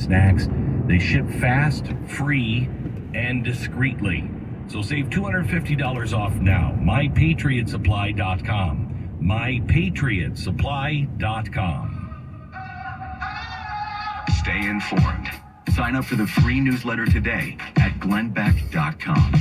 snacks. They ship fast, free, and discreetly. So save $250 off now. MyPatriotSupply.com. MyPatriotSupply.com. Stay informed. Sign up for the free newsletter today at glennbeck.com.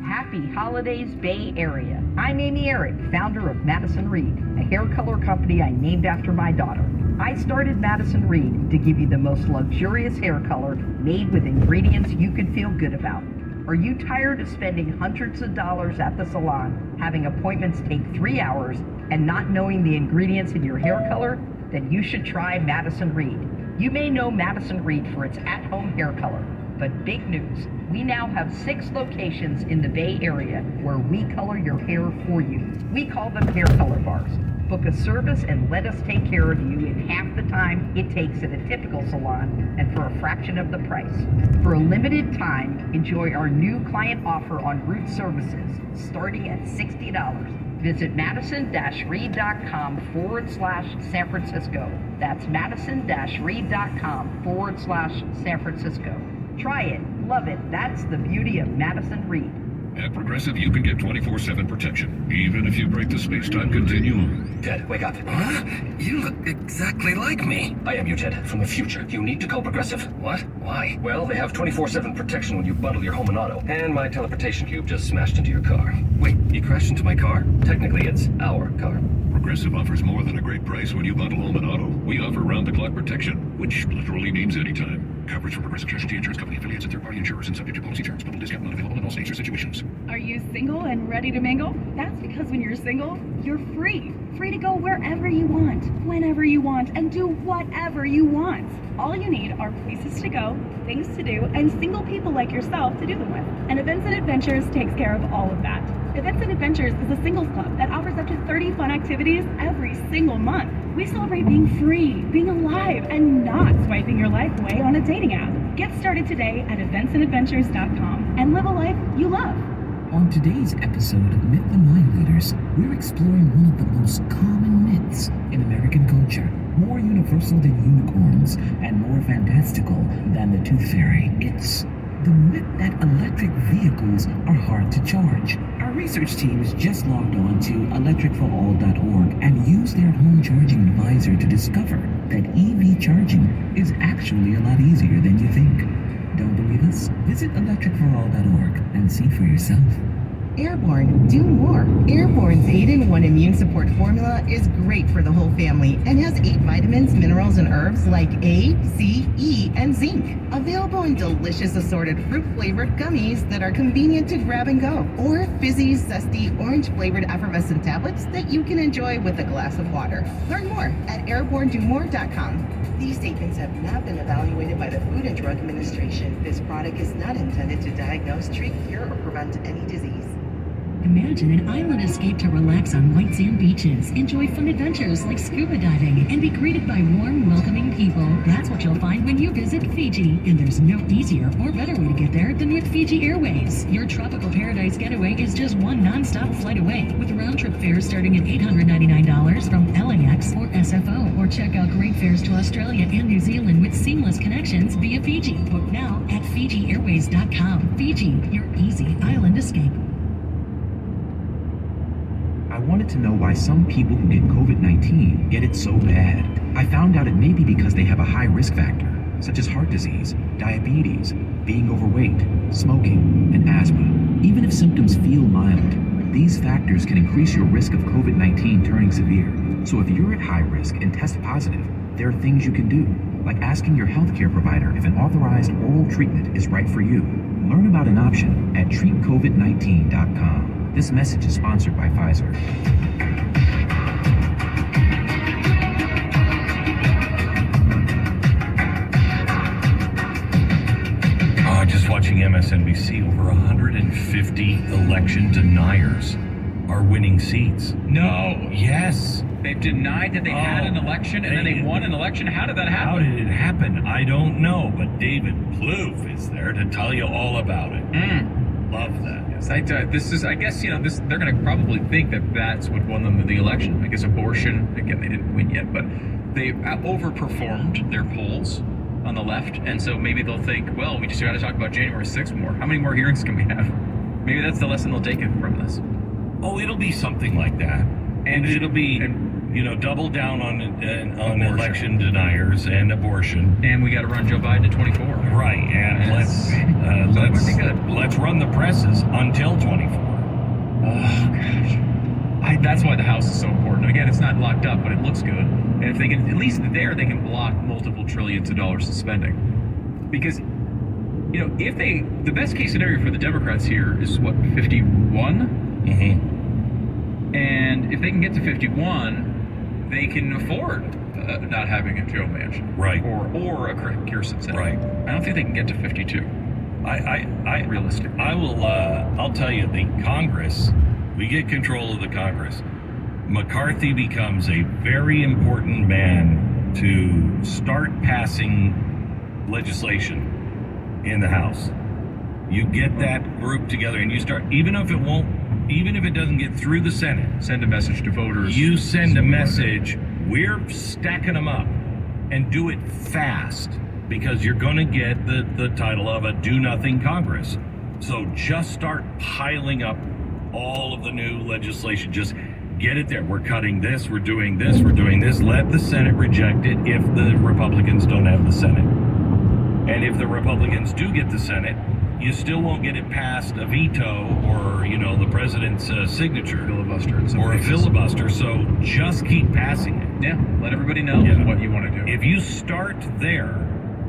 Happy holidays, Bay Area. I'm Amy Eric, founder of Madison Reed, a hair color company I named after my daughter. I started Madison Reed to give you the most luxurious hair color made with ingredients you can feel good about. Are you tired of spending hundreds of dollars at the salon, having appointments take 3 hours, and not knowing the ingredients in your hair color? Then you should try Madison Reed. You may know Madison Reed for its at-home hair color, but big news, we now have 6 locations in the Bay Area where we color your hair for you. We call them hair color bars. Book a service and let us take care of you in half the time it takes at a typical salon and for a fraction of the price. For a limited time, enjoy our new client offer on root services starting at $60. Visit madison-reed.com/San Francisco. That's madison-reed.com/San Francisco. Try it, love it. That's the beauty of Madison Reed. At Progressive, you can get 24/7 protection, even if you break the space-time continuum. Ted, wake up. Huh? You look exactly like me. I am you, Ted, from the future. You need to go Progressive. What? Why? Well, they have 24/7 protection when you bundle your home and auto. And my teleportation cube just smashed into your car. Wait, you crashed into my car? Technically, it's our car. Progressive offers more than a great price when you bundle home and auto. We offer round-the-clock protection, which literally means anytime. Coverage from Progressive Casualty Insurance Company affiliates and third-party insurers and subject to policy terms. Bundle discount not available in all states or situations. Are you single and ready to mingle? That's because when you're single, you're free. Free to go wherever you want, whenever you want, and do whatever you want. All you need are places to go, things to do, and single people like yourself to do them with. And Events and Adventures takes care of all of that. Events and Adventures is a singles club that offers up to 30 fun activities every single month. We celebrate being free, being alive, and not swiping your life away on a dating app. Get started today at eventsandadventures.com and live a life you love. On today's episode of Myth the Mind Leaders, we're exploring one of the most common myths in American culture, more universal than unicorns and more fantastical than the Tooth Fairy. It's the myth that electric vehicles are hard to charge. Our research teams just logged on to electricforall.org and used their home charging advisor to discover that EV charging is actually a lot easier than you think. Don't believe us? Visit electricforall.org and see for yourself. Airborne, do more. Airborne's 8-in-1 immune support formula is great for the whole family and has 8 vitamins, minerals, and herbs like A, C, E, and zinc. Available in delicious assorted fruit-flavored gummies that are convenient to grab and go, or fizzy, zesty, orange-flavored effervescent tablets that you can enjoy with a glass of water. Learn more at airbornedomore.com. These statements have not been evaluated by the Food and Drug Administration. This product is not intended to diagnose, treat, cure, or prevent any disease. Imagine an island escape to relax on white sand beaches, enjoy fun adventures like scuba diving, and be greeted by warm, welcoming people. That's what you'll find when you visit Fiji. And there's no easier or better way to get there than with Fiji Airways. Your tropical paradise getaway is just one non-stop flight away, with round-trip fares starting at $899 from LAX or SFO. Or check out great fares to Australia and New Zealand with seamless connections via Fiji. Book now at FijiAirways.com. Fiji, your easy island escape. I wanted to know why some people who get COVID-19 get it so bad. I found out it may be because they have a high risk factor, such as heart disease, diabetes, being overweight, smoking, and asthma. Even if symptoms feel mild, these factors can increase your risk of COVID-19 turning severe. So if you're at high risk and test positive, there are things you can do, like asking your healthcare provider if an authorized oral treatment is right for you. Learn about an option at treatcovid19.com. This message is sponsored by Pfizer. Just watching MSNBC, over 150 election deniers are winning seats. No, yes. They've denied that they had an election, and then they won an election. How did that happen? How did it happen? I don't know, but David Plouffe is there to tell you all about it. Love that. Yes, I guess, they're going to probably think that that's what won them the election. I guess abortion, again, they didn't win yet, but they overperformed their polls on the left, and so maybe they'll think, well, we just got to talk about January 6th more. How many more hearings can we have? Maybe that's the lesson they'll take from this. Oh, it'll be something like that. And it'll be, double down on election deniers and abortion. And we got to run Joe Biden to 24. Right, and let's run the presses until 24. Oh, gosh. That's why the House is so important. Again, it's not locked up, but it looks good. And if they can, at least there, they can block multiple trillions of dollars of spending. Because, the best case scenario for the Democrats here is what, 51? Mm-hmm. And if they can get to 51, they can afford not having a Joe Manchin, right, or a Kirsten Sinema. Right. I don't think they can get to 52. Realistic. I'll tell you, the Congress. We get control of the Congress. McCarthy becomes a very important man to start passing legislation in the House. You get that group together, and you start, even if it doesn't get through the Senate, send a message to voters. You send a message, we're stacking them up, and do it fast, because you're going to get the title of a do-nothing Congress. So just start piling up all of the new legislation. Just get it there. We're cutting this, we're doing this, we're doing this. Let the Senate reject it if the Republicans don't have the Senate. And if the Republicans do get the Senate, you still won't get it past a veto or, the president's signature. Filibuster. Or a filibuster. So just keep passing it. Yeah, let everybody know what you want to do. If you start there,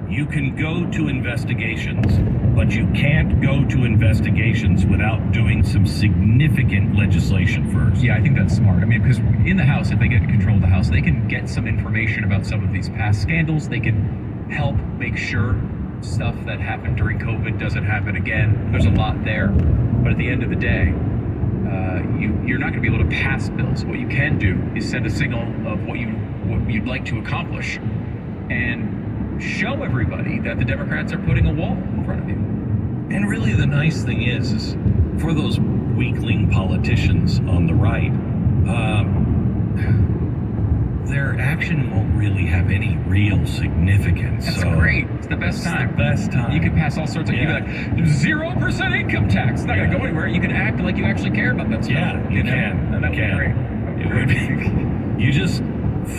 you can go to investigations, but you can't go to investigations without doing some significant legislation first. Yeah, I think that's smart. I mean, because in the House, if they get control of the House, they can get some information about some of these past scandals. They can help make sure stuff that happened during COVID doesn't happen again. There's a lot there. But at the end of the day, you're not going to be able to pass bills. What you can do is send a signal of what you'd like to accomplish, and show everybody that the Democrats are putting a wall in front of you. And really the nice thing is for those weakling politicians on the right, their action won't really have any real significance. That's great. It's the best time. The best time. You can pass all sorts of, you can be like, 0% income tax. It's not going to go anywhere. You can act like you actually care about that stuff. Yeah, you can. And that would be great. It would be. You just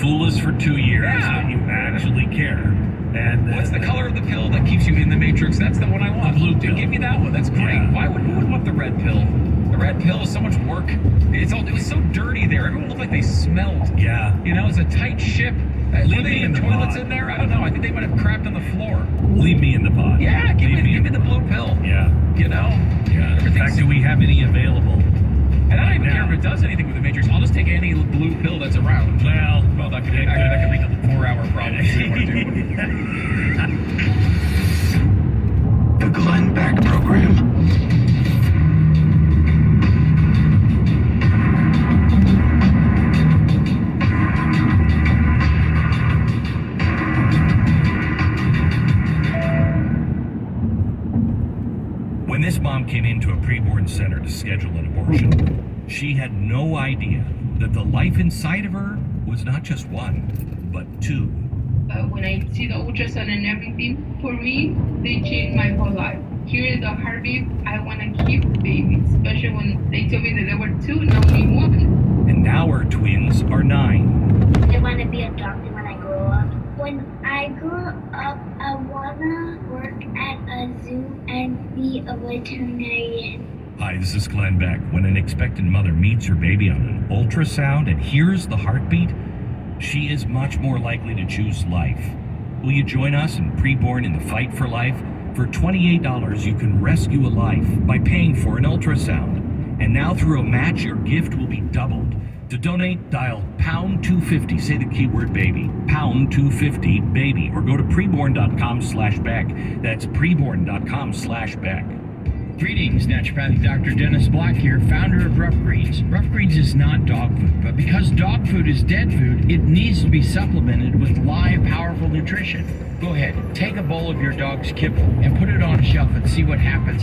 fool us for 2 years that you actually care. And what's the color of the pill that keeps you in the matrix? That's the one I want. The blue pill. Give me that one. That's great. Yeah. Who would want the red pill? The red pill is so much work. It was so dirty there. Everyone looked like they smelled. Yeah. It's a tight ship. Leave me in the toilets pod. in there? I don't know. I think they might have crapped on the floor. Leave me in the pod. Yeah, give me the blue pill. Yeah. Yeah. In fact, do we have any available? And I don't even care if it does anything with the Matrix. I'll just take any blue pill that's around. Well, that could lead to 4-hour problems. The Glenn Beck Program. When this mom came into a preborn center to schedule an abortion, she had no idea that the life inside of her was not just one, but two. When I see the ultrasound and everything, for me, they changed my whole life. Hearing the heartbeat, I want to keep babies, especially when they told me that there were two and only one. And now her twins are 9. I want to be a doctor when I grow up. When I grow up, I want to work at a zoo and be a veterinarian. Hi, this is Glenn Beck. When an expectant mother meets her baby on an ultrasound and hears the heartbeat, she is much more likely to choose life. Will you join us in Preborn in the Fight for Life? For $28, you can rescue a life by paying for an ultrasound. And now through a match, your gift will be doubled. To donate, dial pound 250, say the keyword baby, pound 250 baby, or go to preborn.com/Beck. That's preborn.com/Beck. Greetings, naturopathic Dr. Dennis Black here, founder of Rough Greens. Rough Greens is not dog food, but because dog food is dead food, it needs to be supplemented with live, powerful nutrition. Go ahead, take a bowl of your dog's kibble and put it on a shelf and see what happens.